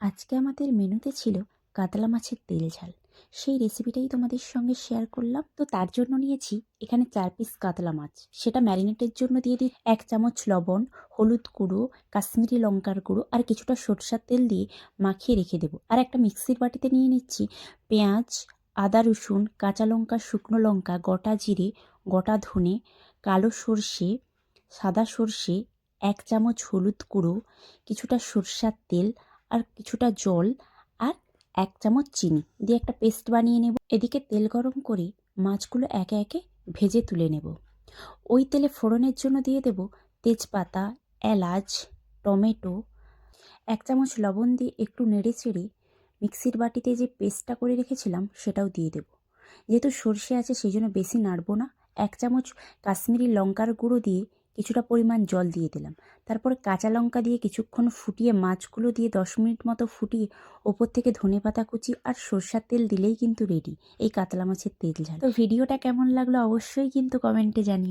আজকে আমাদের মেনুতে ছিল কাতলা মাছের তেল ঝাল। সেই রেসিপিটাই তোমাদের সঙ্গে শেয়ার করলাম। তো তার জন্য নিয়েছি এখানে 4 পিস কাতলা মাছ। সেটা ম্যারিনেটের জন্য দিয়ে দিই 1 চামচ লবণ, হলুদ গুঁড়ো, কাশ্মীরি লঙ্কার গুঁড়ো আর কিছুটা সরষের তেল দিয়ে মাখিয়ে রেখে দেবো। আর একটা মিক্সির বাটিতে নিয়ে নিচ্ছি পেঁয়াজ, আদা রসুন, কাঁচা লঙ্কা, শুকনো লঙ্কা, গোটা জিরে, গোটা ধনে, কালো সর্ষে, সাদা সর্ষে, 1 চামচ হলুদ গুঁড়ো, কিছুটা সরষের তেল আর কিছুটা জল আর 1 চামচ চিনি দিয়ে একটা পেস্ট বানিয়ে নেব। এদিকে তেল গরম করে মাছগুলো একে একে ভেজে তুলে নেব। ওই তেলে ফোড়নের জন্য দিয়ে দেব তেজপাতা, এলাচ, টমেটো, 1 চামচ লবণ দিয়ে একটু নেড়ে চেড়ে মিক্সির বাটিতে যে পেস্টটা করে রেখেছিলাম সেটাও দিয়ে দেব। যেহেতু সর্ষে আছে সেই জন্য বেশি নাড়বো না। 1 চামচ কাশ্মীরি লঙ্কার গুঁড়ো দিয়ে কিছুটা পরিমাণ জল দিয়ে দিলাম। তারপরে কাঁচা লঙ্কা দিয়ে কিছুক্ষণ ফুটিয়ে মাছগুলো দিয়ে 10 মিনিট মতো ফুটিয়ে ওপর থেকে ধনেপাতা কুচি আর সরষের তেল দিলেই কিন্তু রেডি এই কাতলা মাছের তেল ঝাল। তো ভিডিওটা কেমন লাগলো অবশ্যই কিন্তু কমেন্টে জানিও।